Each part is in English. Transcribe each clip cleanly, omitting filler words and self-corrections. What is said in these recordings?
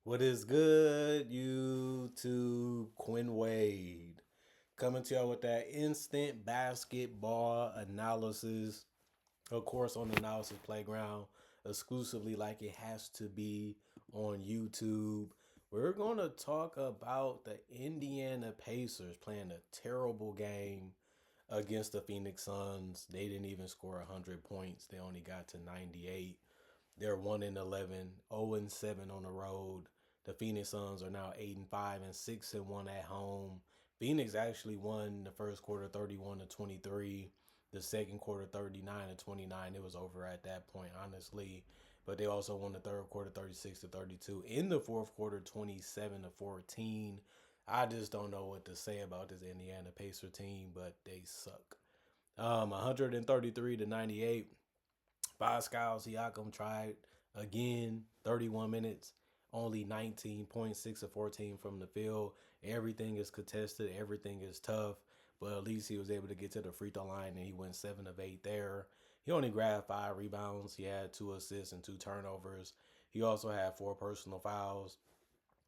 What is good, YouTube? Quinn Wade coming to y'all with that instant basketball analysis. Of course, on the Analysis Playground, exclusively like it has to be on YouTube. We're going to talk about the Indiana Pacers playing a terrible game against the Phoenix Suns. They didn't even score 100 points, they only got to 98. They're 1-11, 0-7 on the road. The Phoenix Suns are now 8-5 and 6-1 at home. Phoenix actually won the first quarter 31-23. The second quarter 39-29. It was over at that point, honestly. But they also won the third quarter 36-32. In the fourth quarter 27-14. I just don't know what to say about this Indiana Pacer team, but they suck. 133-98. Pascal Siakam tried again, 31 minutes, only 19 points, 6 of 14 from the field. Everything is contested, everything is tough, but at least he was able to get to the free throw line and he went 7 of 8 there. He only grabbed 5 rebounds. He had 2 assists and 2 turnovers. He also had 4 personal fouls.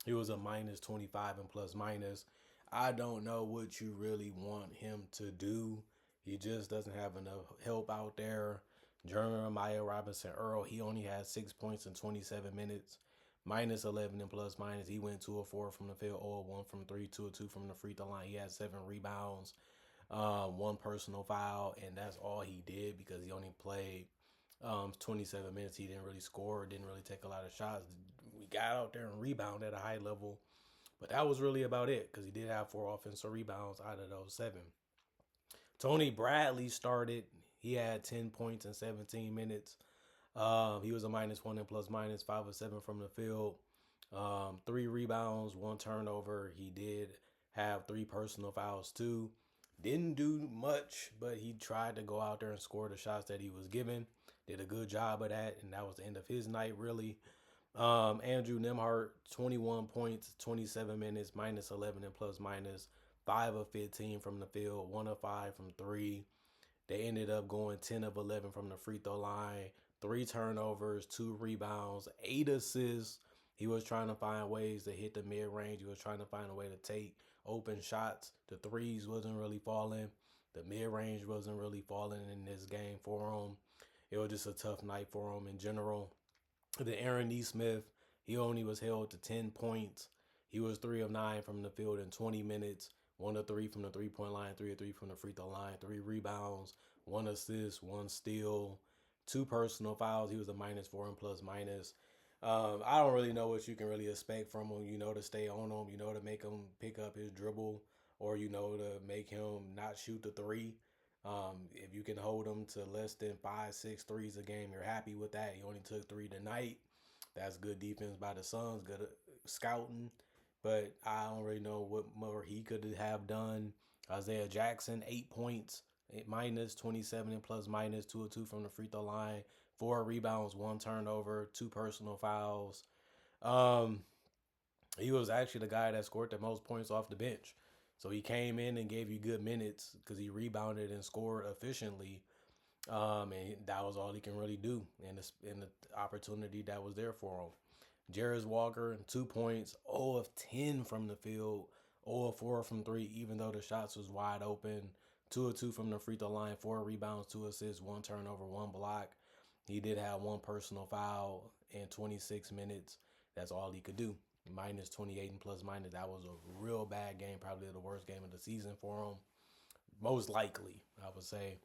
He was a minus 25 and plus minus. I don't know what you really want him to do. He just doesn't have enough help out there. Jeremiah Robinson Earl, he only had 6 points in 27 minutes, minus 11 and plus minus. He went 2 of 4 from the field, 0 of 1 from 3, 2 of 2 from the free throw line. He had 7 rebounds, 1 personal foul, and that's all he did because he only played 27 minutes. He didn't really score, didn't really take a lot of shots. We got out there and rebound at a high level, but that was really about it because he did have 4 offensive rebounds out of those 7. Tony Bradley started. He had 10 points in 17 minutes. He was a minus 1 and plus minus, 5 of 7 from the field. 3 rebounds, 1 turnover. He did have 3 personal fouls too. Didn't do much, but he tried to go out there and score the shots that he was given. Did a good job of that, and that was the end of his night, really. Andrew Nembhard, 21 points, 27 minutes, minus 11 and plus minus, 5 of 15 from the field, 1 of 5 from 3. They ended up going 10 of 11 from the free throw line, 3 turnovers, 2 rebounds, 8 assists. He was trying to find ways to hit the mid-range. He was trying to find a way to take open shots. The threes wasn't really falling. The mid-range wasn't really falling in this game for him. It was just a tough night for him in general. The Aaron Nesmith, he only was held to 10 points. He was 3 of 9 from the field in 20 minutes. 1 of 3 from the three-point line, 3 of 3 from the free throw line, 3 rebounds, 1 assist, 1 steal, 2 personal fouls. He was a minus 4 and plus minus. I don't really know what you can really expect from him, to stay on him, to make him pick up his dribble or, to make him not shoot the 3. If you can hold him to less than 5, 6 threes a game, you're happy with that. He only took 3 tonight. That's good defense by the Suns, good scouting. But I don't really know what more he could have done. Isaiah Jackson, 8 points, minus 27 and plus minus, 2 of 2 from the free throw line, 4 rebounds, 1 turnover, 2 personal fouls. Um, he was actually the guy that scored the most points off the bench. So he came in and gave you good minutes because he rebounded and scored efficiently. And that was all he can really do in the opportunity that was there for him. Jarace Walker, 2 points, 0 of 10 from the field, 0 of 4 from 3, even though the shots was wide open. 2 of 2 from the free throw line, 4 rebounds, 2 assists, 1 turnover, 1 block. He did have 1 personal foul in 26 minutes. That's all he could do. Minus 28 and plus minus. That was a real bad game, probably the worst game of the season for him. Most likely, I would say.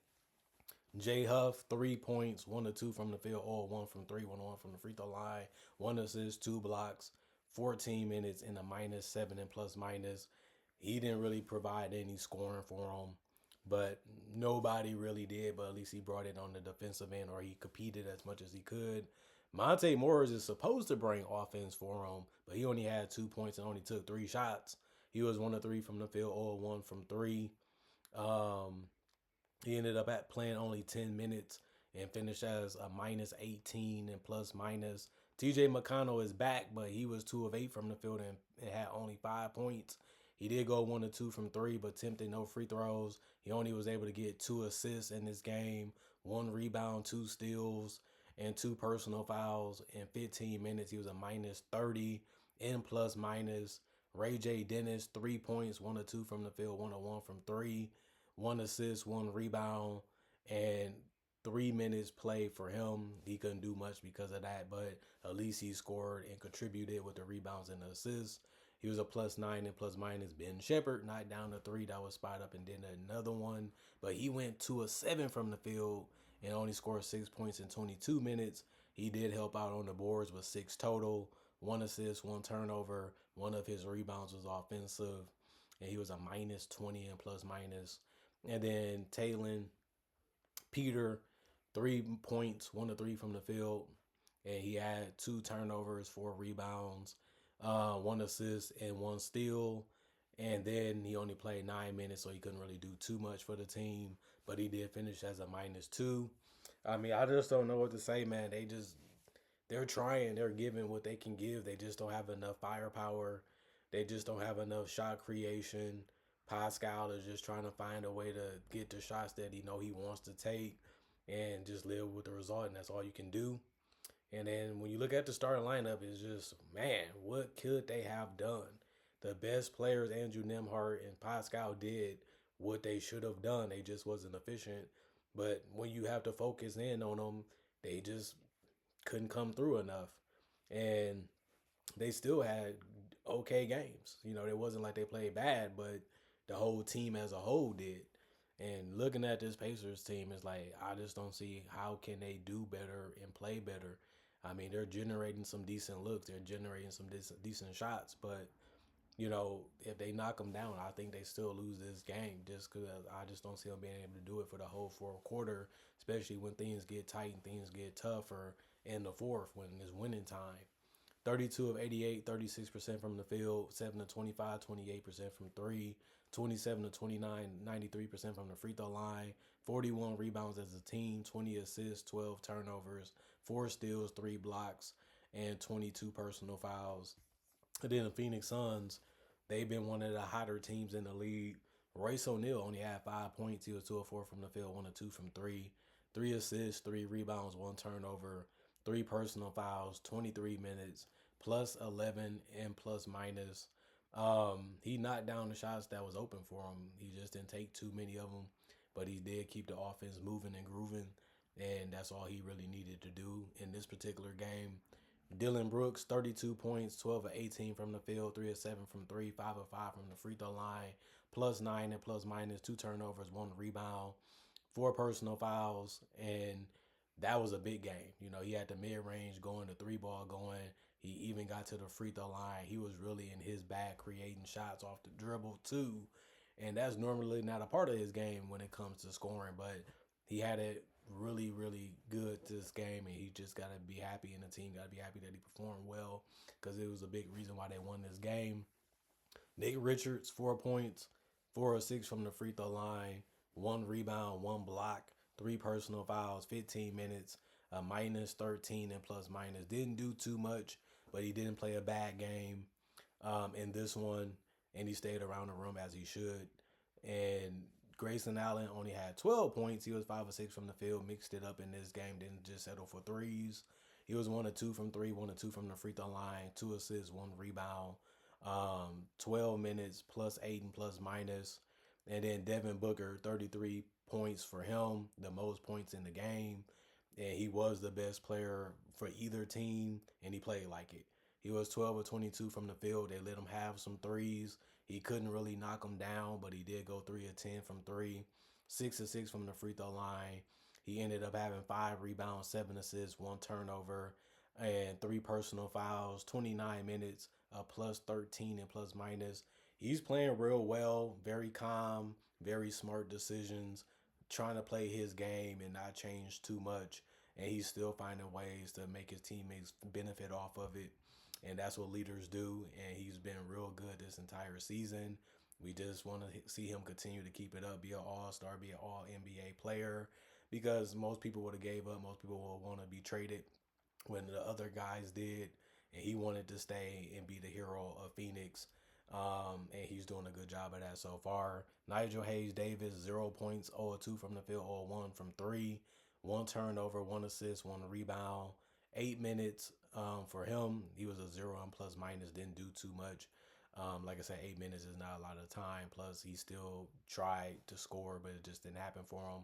Jay Huff, 3 points, 1 of 2 from the field, 0 of 1 from 3, 1 of 1 from the free throw line, 1 assist, 2 blocks, 14 minutes in a minus 7 and plus minus. He didn't really provide any scoring for him, but nobody really did. But at least he brought it on the defensive end, or he competed as much as he could. Monte Morris is supposed to bring offense for him, but he only had 2 points and only took 3 shots. He was 1 of 3 from the field, 0 of 1 from 3. He ended up playing only 10 minutes and finished as a minus 18 and plus minus. TJ McConnell is back, but he was 2 of 8 from the field and had only 5 points. He did go 1 of 2 from 3, but attempted no free throws. He only was able to get 2 assists in this game, 1 rebound, 2 steals. and 2 personal fouls. In 15 minutes, he was a minus 30 in plus minus. Ray J. Dennis, 3 points, 1 of 2 from the field, 1 of 1 from three, 1 assist, 1 rebound, and 3 minutes play for him. He couldn't do much because of that, but at least he scored and contributed with the rebounds and the assists. He was a +9 and plus minus. Ben Shepherd knocked down the three that was spot up and did another one, but he went 2 of 7 from the field and only scored 6 points in 22 minutes. He did help out on the boards with 6 total, 1 assist, 1 turnover. One of his rebounds was offensive, and he was a minus 20 and plus minus. And then Talon Peter, 3 points, 1 of 3 from the field, and he had 2 turnovers, 4 rebounds, 1 assist, and 1 steal. And then he only played 9 minutes, so he couldn't really do too much for the team. But he did finish as a -2. I mean, I just don't know what to say, man. They're trying, they're giving what they can give. They just don't have enough firepower. They just don't have enough shot creation. Pascal is just trying to find a way to get the shots that he wants to take and just live with the result, and that's all you can do. And then when you look at the starting lineup, it's just, man, what could they have done? The best players, Andrew Nembhard and Pascal, did what they should have done. They just wasn't efficient. But when you have to focus in on them, they just couldn't come through enough. And they still had okay games. It wasn't like they played bad, but the whole team as a whole did. And looking at this Pacers team, it's like I just don't see how can they do better and play better. I mean, they're generating some decent looks, they're generating some decent shots, but if they knock them down, I think they still lose this game just because I just don't see them being able to do it for the whole fourth quarter, especially when things get tight and things get tougher in the fourth when it's winning time. 32 of 88, 36% from the field, 7 of 25, 28% from three, 27 to 29, 93% from the free throw line, 41 rebounds as a team, 20 assists, 12 turnovers, 4 steals, 3 blocks, and 22 personal fouls. And then the Phoenix Suns, they've been one of the hotter teams in the league. Royce O'Neal only had 5 points. He was 2 of 4 from the field, 1 of 2 from three, 3 assists, 3 rebounds, 1 turnover, 3 personal fouls, 23 minutes, +11 and plus minus. He knocked down the shots that was open for him. He just didn't take too many of them, but he did keep the offense moving and grooving, and that's all he really needed to do in this particular game. Dillon Brooks, 32 points, 12 of 18 from the field, 3 of 7 from three, 5 of 5 from the free throw line, +9 and plus minus, 2 turnovers, 1 rebound, 4 personal fouls, and that was a big game. He had the mid range going, the three ball going. He even got to the free throw line. He was really in his bag creating shots off the dribble too. And that's normally not a part of his game when it comes to scoring, but he had it really, really good this game, and he just got to be happy, and the team got to be happy that he performed well because it was a big reason why they won this game. Nate Richards, 4 points, 4 of 6 from the free throw line, 1 rebound, 1 block, 3 personal fouls, 15 minutes, a -13 and plus minus. Didn't do too much, but he didn't play a bad game in this one, and he stayed around the rim as he should. And Grayson Allen only had 12 points. He was 5 of 6 from the field, mixed it up in this game, didn't just settle for threes. He was 1 of 2 from three, 1 of 2 from the free throw line, 2 assists, 1 rebound, 12 minutes, +8 and plus minus. And then Devin Booker, 33 points for him, the most points in the game. And he was the best player for either team, and he played like it. He was 12 of 22 from the field. They let him have some threes. He couldn't really knock them down, but he did go 3 of 10 from three, 6 of 6 from the free throw line. He ended up having 5 rebounds, 7 assists, 1 turnover, and 3 personal fouls, 29 minutes, +13 and plus minus. He's playing real well, very calm, very smart decisions, trying to play his game and not change too much. And he's still finding ways to make his teammates benefit off of it. And that's what leaders do. And he's been real good this entire season. We just want to see him continue to keep it up, be an all-star, be an all-NBA player. Because most people would have gave up. Most people would want to be traded when the other guys did. And he wanted to stay and be the hero of Phoenix. And he's doing a good job of that so far. Nigel Hayes Davis, 0 points, 0 of 2 from the field, 0 of 1 from three, one turnover, one assist, one rebound. 8 minutes for him. He was a zero and plus minus, didn't do too much. Like I said, 8 minutes is not a lot of time. Plus, he still tried to score, but it just didn't happen for him.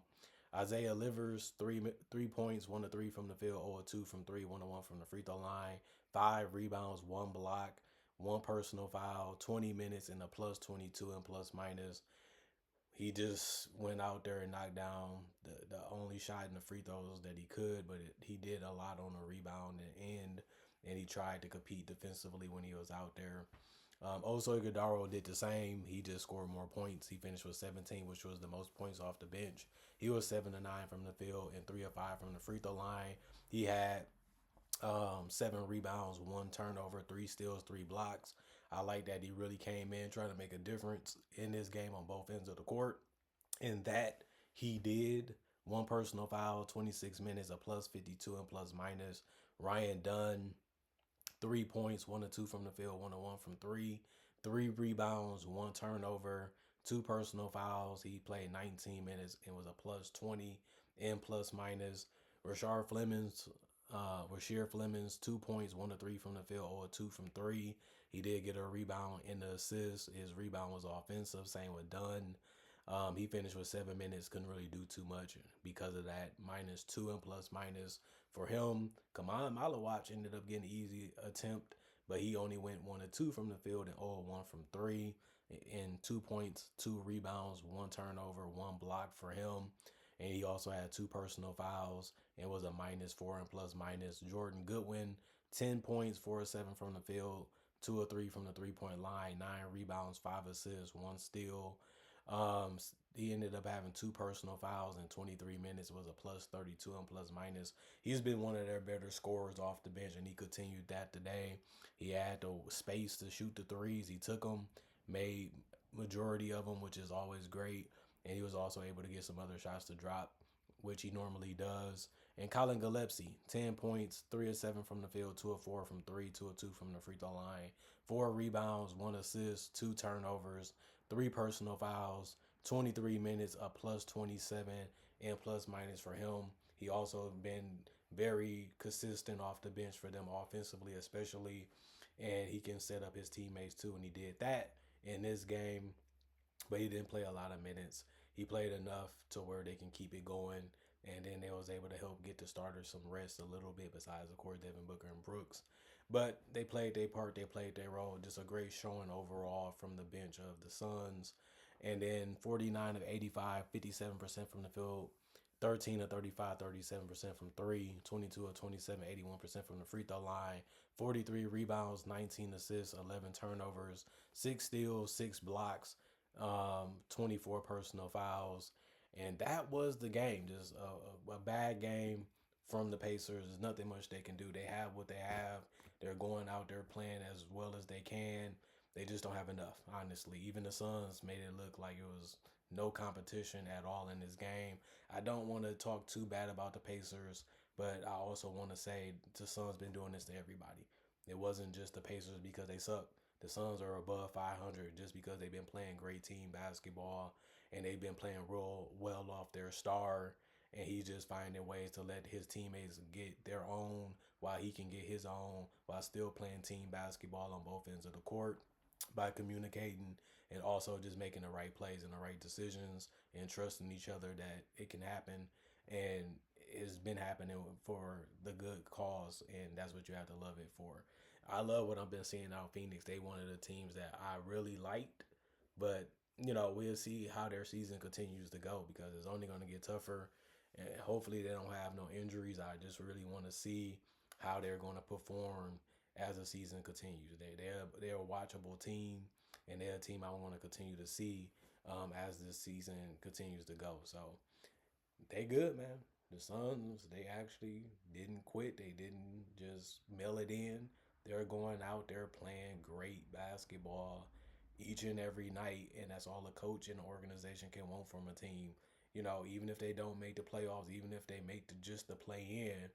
Isaiah Livers, 3 points, 1 to 3 from the field, 0 to 2 from three, 1 to 1 from the free throw line, 5 rebounds, 1 block, 1 personal foul, 20 minutes in a plus 22 and plus minus. He just went out there and knocked down the only shot in the free throws that he could, but he did a lot on the rebound and end, and he tried to compete defensively when he was out there. Oso Ighodaro did the same. He just scored more points. He finished with 17, which was the most points off the bench. He was 7 to 9 from the field and 3 of 5 from the free throw line. He had 7 rebounds, 1 turnover, 3 steals, 3 blocks. I like that he really came in trying to make a difference in this game on both ends of the court, and that he did. 1 personal foul, 26 minutes, a plus 52 and plus minus. Ryan Dunn, 3 points, 1 to 2 from the field, 1 to 1 from three, 3 rebounds, 1 turnover, 2 personal fouls. He played 19 minutes and was a plus 20 and plus minus. Rashard Flemings, Rasheer Flemings, 2 points, 1 to 3 from the field, 0 to 2 from three. He did get a rebound and the assist. His rebound was offensive. Same with Dunn. He finished with 7 minutes, couldn't really do too much because of that. -2 and plus minus for him. Kaman Malawach ended up getting an easy attempt, but he only went 1 to 2 from the field and 0 to 1 from three. In 2 points, 2 rebounds, 1 turnover, 1 block for him. And he also had 2 personal fouls and was a -4 and plus minus. Jordan Goodwin, 10 points, 4 of 7 from the field, 2 of 3 from the 3 point line, 9 rebounds, 5 assists, 1 steal. He ended up having 2 personal fouls in 23 minutes, was a plus 32 and plus minus. He's been one of their better scorers off the bench, and he continued that today. He had the space to shoot the threes. He took them, made majority of them, which is always great. And he was also able to get some other shots to drop, which he normally does. And Colin Gillespie, 10 points, 3 of 7 from the field, 2 of 4 from three, 2 of 2 from the free throw line, 4 rebounds, 1 assist, 2 turnovers, 3 personal fouls, 23 minutes, a plus 27 and plus minus for him. He also been very consistent off the bench for them offensively, especially, and he can set up his teammates too. And he did that in this game, but he didn't play a lot of minutes. He played enough to where they can keep it going, and then they was able to help get the starters some rest a little bit. Besides, of course, Devin Booker and Brooks, but they played their part. They played their role. Just a great showing overall from the bench of the Suns. And then 49 of 85, 57% from the field, 13 of 35, 37% from three, 22 of 27, 81% from the free throw line, 43 rebounds, 19 assists, 11 turnovers, 6 steals, 6 blocks, 24 personal fouls. And that was the game. Just a bad game from the Pacers. There's nothing much they can do. They have what they have. They're going out there playing as well as they can. They just don't have enough, honestly. Even the Suns made it look like it was no competition at all in this game. I don't want to talk too bad about the Pacers, but I also want to say the Suns been doing this to everybody. It wasn't just the Pacers because they suck. The Suns are above 500 just because they've been playing great team basketball and they've been playing real well off their star. And he's just finding ways to let his teammates get their own while he can get his own while still playing team basketball on both ends of the court by communicating and also just making the right plays and the right decisions and trusting each other that it can happen. And it's been happening for the good cause, and that's what you have to love it for. I love what I've been seeing out of Phoenix. They one of the teams that I really liked, but we'll see how their season continues to go because it's only going to get tougher. And hopefully they don't have no injuries. I just really want to see how they're going to perform as the season continues. They're a watchable team, and they're a team I want to continue to see as this season continues to go. So they good, man. The Suns, they actually didn't quit. They didn't just mail it in. They're going out there playing great basketball each and every night, and that's all a coach and an organization can want from a team. Even if they don't make the playoffs, even if they make just the play in,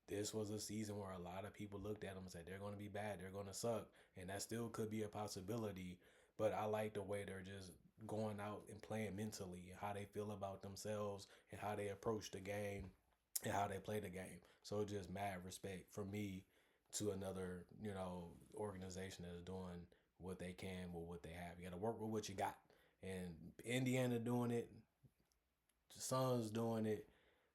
this was a season where a lot of people looked at them and said they're going to be bad, they're going to suck, and that still could be a possibility. But I like the way they're just going out and playing mentally and how they feel about themselves and how they approach the game. and how they play the game. So just mad respect from me to another, organization that is doing what they can with what they have. You got to work with what you got. And Indiana doing it, the Suns doing it,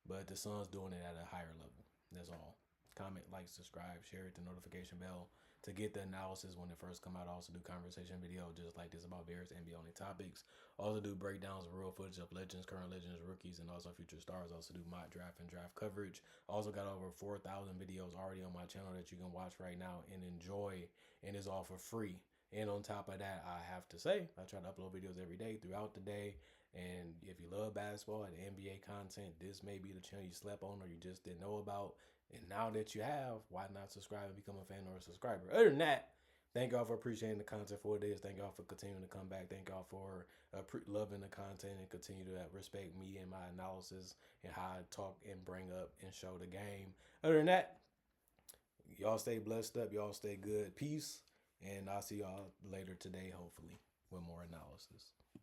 but the Suns doing it at a higher level. That's all. Comment, like, subscribe, share it, the notification bell to get the analysis when it first come out. I also do conversation video just like this about various NBA only topics. Also do breakdowns of real footage of legends, current legends, rookies, and also future stars. Also do mock draft and draft coverage. Also got over 4,000 videos already on my channel that you can watch right now and enjoy, and it's all for free. And on top of that, I have to say, I try to upload videos every day throughout the day. And if you love basketball and NBA content, this may be the channel you slept on or you just didn't know about. And now that you have, why not subscribe and become a fan or a subscriber? Other than that, thank y'all for appreciating the content for it is. Thank y'all for continuing to come back. Thank y'all for loving the content and continue to respect me and my analysis and how I talk and bring up and show the game. Other than that, y'all stay blessed up. Y'all stay good. Peace. And I'll see y'all later today, hopefully, with more analysis.